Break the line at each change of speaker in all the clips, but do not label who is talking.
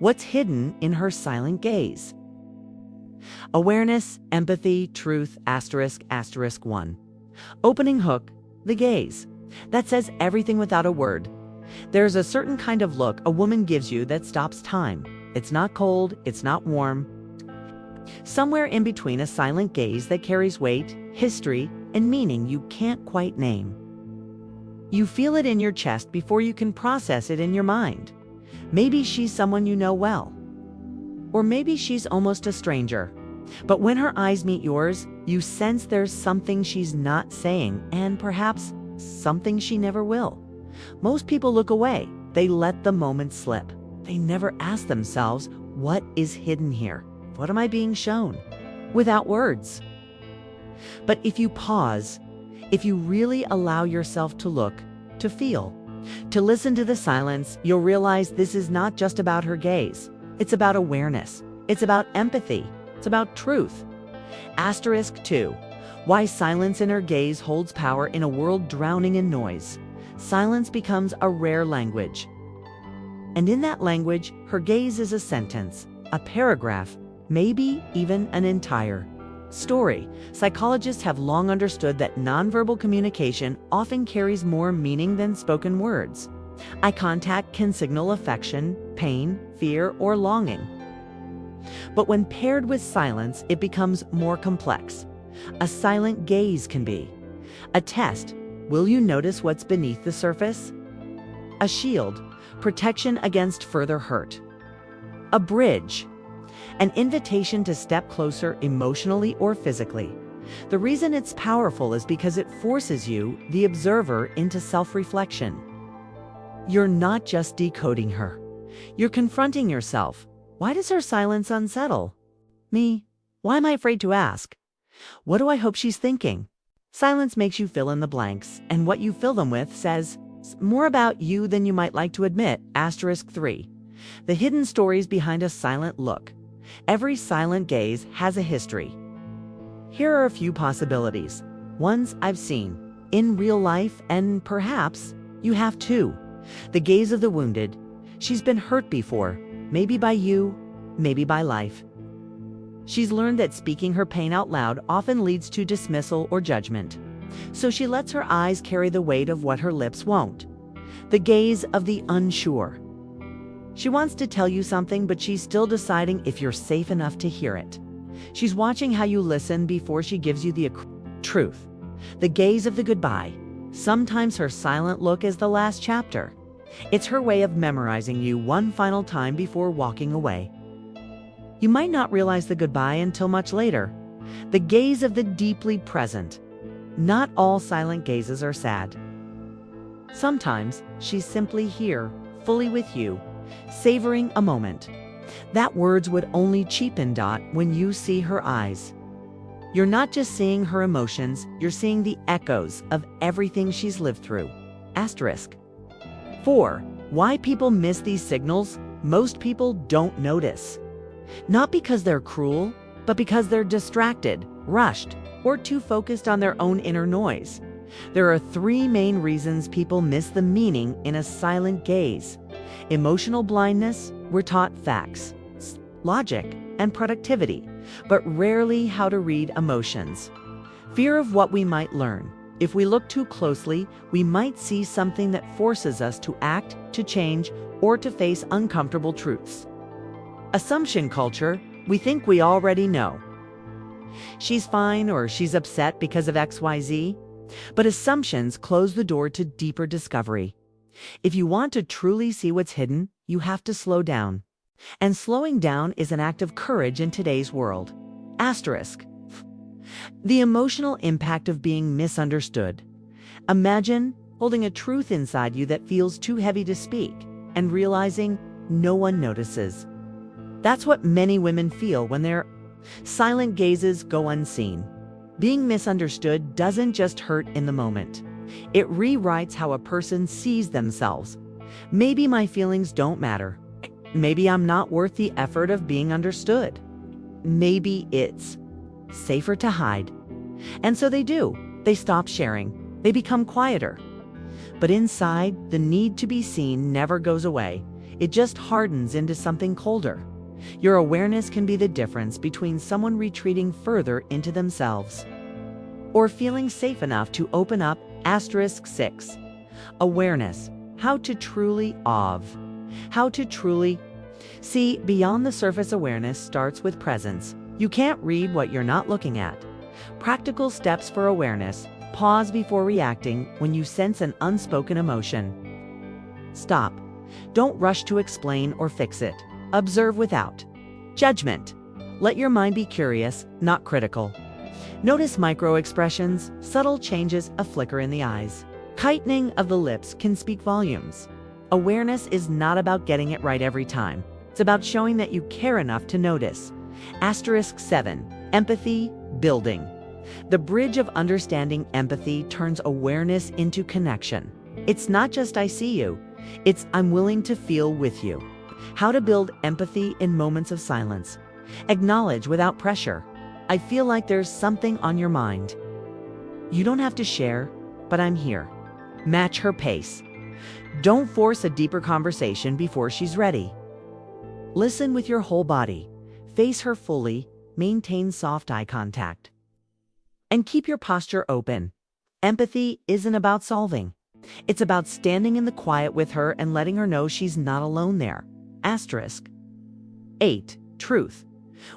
What's hidden in her silent gaze? Awareness, empathy, truth, asterisk, asterisk 1. Opening hook, the gaze. That says everything without a word. There's a certain kind of look a woman gives you that stops time. It's not cold, it's not warm. Somewhere in between a silent gaze that carries weight, history, and meaning you can't quite name. You feel it in your chest before you can process it in your mind. Maybe she's someone you know well. Or maybe she's almost a stranger. But when her eyes meet yours, you sense there's something she's not saying, and perhaps something she never will. Most people look away. They let the moment slip. They never ask themselves, what is hidden here? What am I being shown? Without words. But if you pause, if you really allow yourself to look, to feel, to listen to the silence, you'll realize this is not just about her gaze. It's about awareness. It's about empathy. It's about truth. Asterisk 2. Why silence in her gaze holds power in a world drowning in noise. Silence becomes a rare language. And in that language, her gaze is a sentence, a paragraph, maybe even an entire story. Psychologists have long understood that nonverbal communication often carries more meaning than spoken words. Eye contact can signal affection, pain, fear, or longing. But when paired with silence, it becomes more complex. A silent gaze can be a test. Will you notice what's beneath the surface? A shield, protection against further hurt. A bridge, an invitation to step closer emotionally or physically. The reason it's powerful is because it forces you, the observer, into self-reflection. You're not just decoding her. You're confronting yourself. Why does her silence unsettle me? Why am I afraid to ask? What do I hope she's thinking? Silence makes you fill in the blanks, and what you fill them with says more about you than you might like to admit. Asterisk 3. The hidden stories behind a silent look. Every silent gaze has a history. Here are a few possibilities. Ones I've seen in real life, and perhaps you have too. The gaze of the wounded. She's been hurt before, maybe by you, maybe by life. She's learned that speaking her pain out loud often leads to dismissal or judgment. So she lets her eyes carry the weight of what her lips won't. The gaze of the unsure. She wants to tell you something, but she's still deciding if you're safe enough to hear it. She's watching how you listen before she gives you the truth. The gaze of the goodbye. Sometimes her silent look is the last chapter. It's her way of memorizing you one final time before walking away. You might not realize the goodbye until much later. The gaze of the deeply present. Not all silent gazes are sad. Sometimes she's simply here, fully with you, savoring a moment. That words would only cheapen when you see her eyes. You're not just seeing her emotions, you're seeing the echoes of everything she's lived through. Asterisk 4. Why people miss these signals? Most people don't notice. Not because they're cruel, but because they're distracted, rushed, or too focused on their own inner noise. There are 3 main reasons people miss the meaning in a silent gaze. Emotional blindness. We're taught facts, logic, and productivity, but rarely how to read emotions. Fear of what we might learn. If we look too closely, we might see something that forces us to act, to change, or to face uncomfortable truths. Assumption culture. We think we already know. She's fine or she's upset because of XYZ. But assumptions close the door to deeper discovery. If you want to truly see what's hidden, you have to slow down. And slowing down is an act of courage in today's world. Asterisk. The emotional impact of being misunderstood. Imagine holding a truth inside you that feels too heavy to speak and realizing no one notices. That's what many women feel when their silent gazes go unseen. Being misunderstood doesn't just hurt in the moment. It rewrites how a person sees themselves. Maybe my feelings don't matter. Maybe I'm not worth the effort of being understood. Maybe it's safer to hide. And so they do. They stop sharing. They become quieter. But inside, the need to be seen never goes away. It just hardens into something colder. Your awareness can be the difference between someone retreating further into themselves or feeling safe enough to open up. 6. Awareness. How to truly see beyond the surface. Awareness starts with presence. You can't read what you're not looking at. Practical steps for awareness. Pause before reacting when you sense an unspoken emotion. Stop. Don't rush to explain or fix it. Observe without judgment. Let your mind be curious, not critical. Notice micro-expressions, subtle changes, a flicker in the eyes. Tightening of the lips can speak volumes. Awareness is not about getting it right every time. It's about showing that you care enough to notice. 7. Empathy building. The bridge of understanding. Empathy turns awareness into connection. It's not just I see you, it's I'm willing to feel with you. How to build empathy in moments of silence. Acknowledge without pressure. I feel like there's something on your mind. You don't have to share, but I'm here. Match her pace. Don't force a deeper conversation before she's ready. Listen with your whole body. Face her fully. Maintain soft eye contact. And keep your posture open. Empathy isn't about solving. It's about standing in the quiet with her and letting her know she's not alone there. 8. Truth.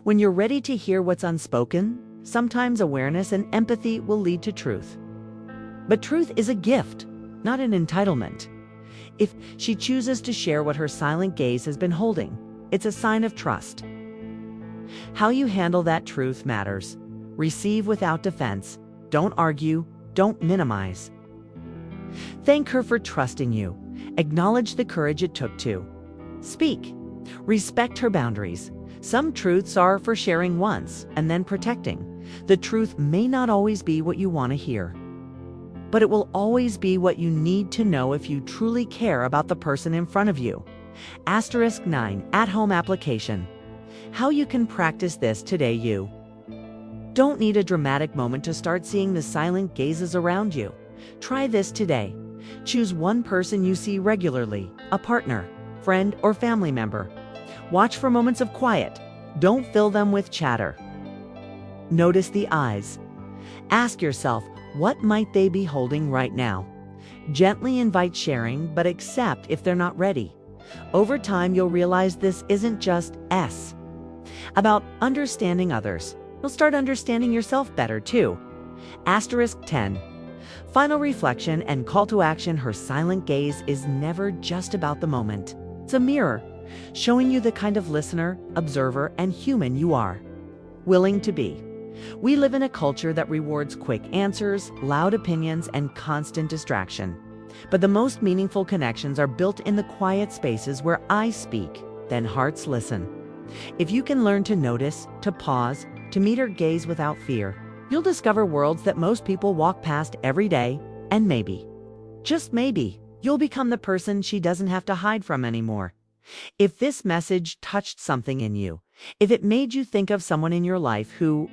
When you're ready to hear what's unspoken, sometimes awareness and empathy will lead to truth. But truth is a gift, not an entitlement. If she chooses to share what her silent gaze has been holding, it's a sign of trust. How you handle that truth matters. Receive without defense. Don't argue. Don't minimize. Thank her for trusting you. Acknowledge the courage it took to speak. Respect her boundaries. Some truths are for sharing once and then protecting. The truth may not always be what you want to hear, but it will always be what you need to know if you truly care about the person in front of you. 9. At-home application. How you can practice this today. You don't need a dramatic moment to start seeing the silent gazes around you. Try this today. Choose one person you see regularly, a partner, friend, or family member. Watch for moments of quiet. Don't fill them with chatter. Notice the eyes. Ask yourself, what might they be holding right now? Gently invite sharing, but accept if they're not ready. Over time, you'll realize this isn't just about understanding others. You'll start understanding yourself better too. 10. Final reflection and call to action. Her silent gaze is never just about the moment. It's a mirror, showing you the kind of listener, observer, and human you are willing to be. We live in a culture that rewards quick answers, loud opinions, and constant distraction. But the most meaningful connections are built in the quiet spaces where eyes speak, then hearts listen. If you can learn to notice, to pause, to meet her gaze without fear, you'll discover worlds that most people walk past every day, and maybe, just maybe, you'll become the person she doesn't have to hide from anymore. If this message touched something in you, if it made you think of someone in your life who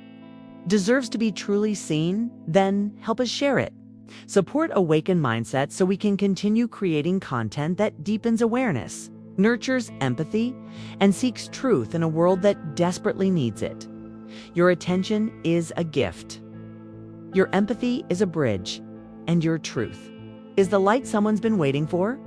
deserves to be truly seen, then help us share it. Support Awaken Mindset so we can continue creating content that deepens awareness, nurtures empathy, and seeks truth in a world that desperately needs it. Your attention is a gift. Your empathy is a bridge, and your truth is the light someone's been waiting for.